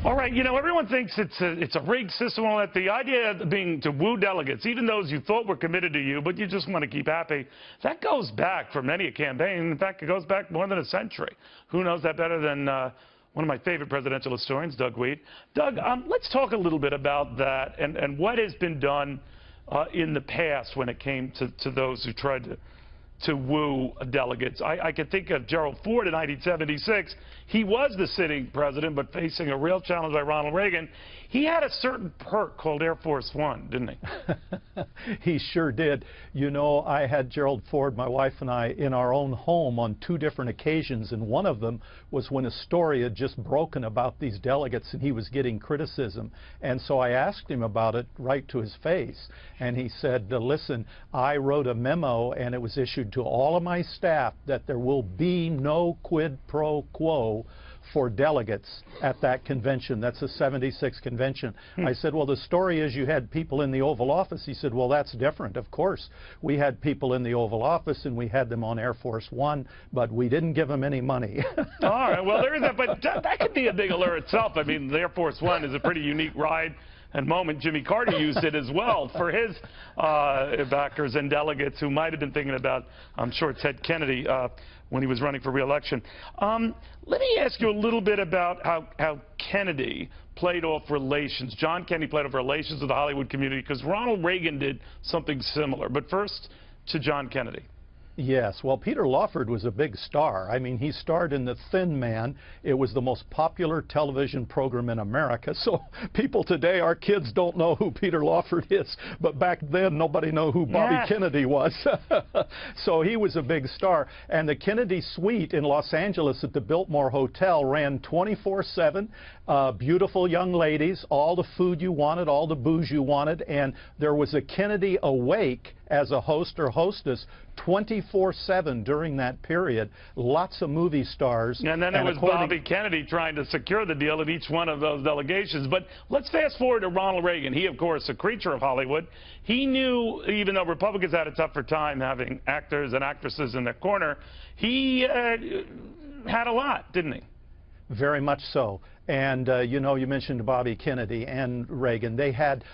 All right, you know, everyone thinks it's a rigged system and all that. The idea being to woo delegates, even those you thought were committed to you, but you just want to keep happy, that goes back for many a campaign. In fact, it goes back more than a century. Who knows that better than one of my favorite presidential historians, Doug Weed. Doug, let's talk a little bit about that and what has been done in the past when it came to those who tried to woo delegates. I can think of Gerald Ford in 1976. He was the sitting president, but facing a real challenge by Ronald Reagan. He had a certain perk called Air Force One, didn't he? He sure did. You know, I had Gerald Ford, my wife and I, in our own home on 2 different occasions, and one of them was when a story had just broken about these delegates and he was getting criticism. And so I asked him about it right to his face, and he said, listen, I wrote a memo and it was issued to all of my staff that there will be no quid pro quo for delegates at that convention. That's a 76 convention. I said, well, the story is you had people in the Oval Office. He said, well, that's different. Of course, we had people in the Oval Office and we had them on Air Force One, but we didn't give them any money. All right, well, there is that, but that could be a big allure itself. I mean, the Air Force One is a pretty unique ride and moment. Jimmy Carter used it as well for his backers and delegates who might have been thinking about, I'm sure, Ted Kennedy when he was running for re-election. Let me ask you a little bit about how Kennedy played off relations. John Kennedy played off relations with the Hollywood community because Ronald Reagan did something similar. But first, to John Kennedy. Yes, well, Peter Lawford was a big star. I mean, he starred in The Thin Man. It was the most popular television program in America. So people today, our kids don't know who Peter Lawford is. But back then, nobody knew who Bobby Kennedy was. So he was a big star. And the Kennedy Suite in Los Angeles at the Biltmore Hotel ran 24/7. Beautiful young ladies, all the food you wanted, all the booze you wanted. And there was a Kennedy awake as a host or hostess 24/7 during that period. Lots of movie stars. And then it was Bobby Kennedy trying to secure the deal at each one of those delegations. But let's fast forward to Ronald Reagan. He, of course, a creature of Hollywood. He knew, even though Republicans had a tougher time having actors and actresses in their corner, he had a lot, didn't he? Very much so. And, you know, you mentioned Bobby Kennedy and Reagan. They had,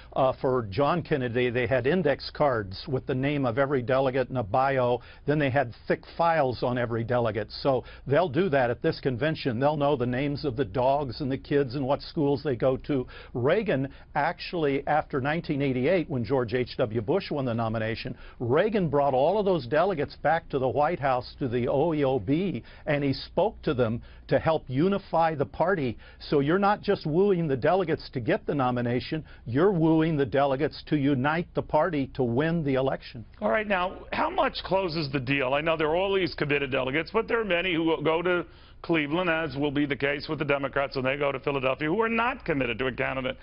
for John Kennedy, they had index cards with the name of every delegate and a bio. Then they had thick files on every delegate. So they'll do that at this convention. They'll know the names of the dogs and the kids and what schools they go to. Reagan actually, after 1988, when George H.W. Bush won the nomination, Reagan brought all of those delegates back to the White House, to the OEOB, and he spoke to them to help unify the party. So you're not just wooing the delegates to get the nomination, you're wooing the delegates to unite the party to win the election. All right, now, how much closes the deal? I know there are all these committed delegates, but there are many who go to Cleveland, as will be the case with the Democrats when they go to Philadelphia, who are not committed to a candidate.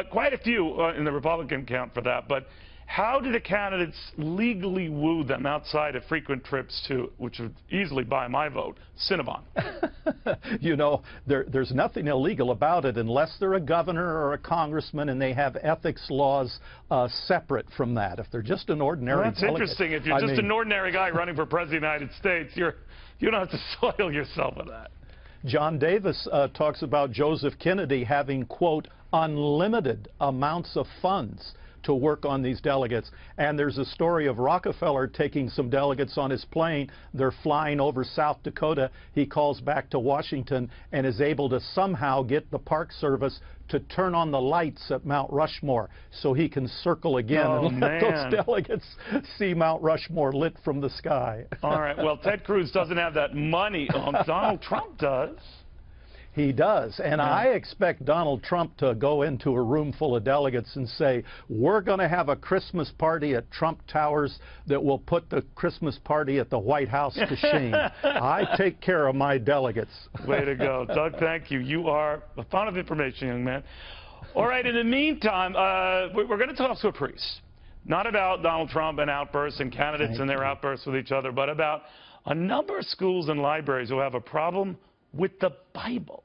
Quite a few in the Republican camp for that, but how do the candidates legally woo them outside of frequent trips to, which would easily buy my vote, Cinnabon? You know, there's nothing illegal about it unless they're a governor or a congressman and they have ethics laws separate from that. If they're just an ordinary delegate. That's interesting. If you're just an ordinary guy running for president of the United States, you don't have to soil yourself with that. John Davis talks about Joseph Kennedy having, quote, unlimited amounts of funds to work on these delegates. And there's a story of Rockefeller taking some delegates on his plane. They're flying over South Dakota. He calls back to Washington and is able to somehow get the Park Service to turn on the lights at Mount Rushmore so he can circle again and let those delegates see Mount Rushmore lit from the sky. All right, well, Ted Cruz doesn't have that money. Donald Trump does. He does, and I expect Donald Trump to go into a room full of delegates and say, we're going to have a Christmas party at Trump Towers that will put the Christmas party at the White House to shame. I take care of my delegates. Way to go. Doug, thank you. You are a font of information, young man. All right, in the meantime, we're going to talk to a priest, not about Donald Trump and outbursts and candidates and their outbursts with each other, but about a number of schools and libraries who have a problem with the Bible.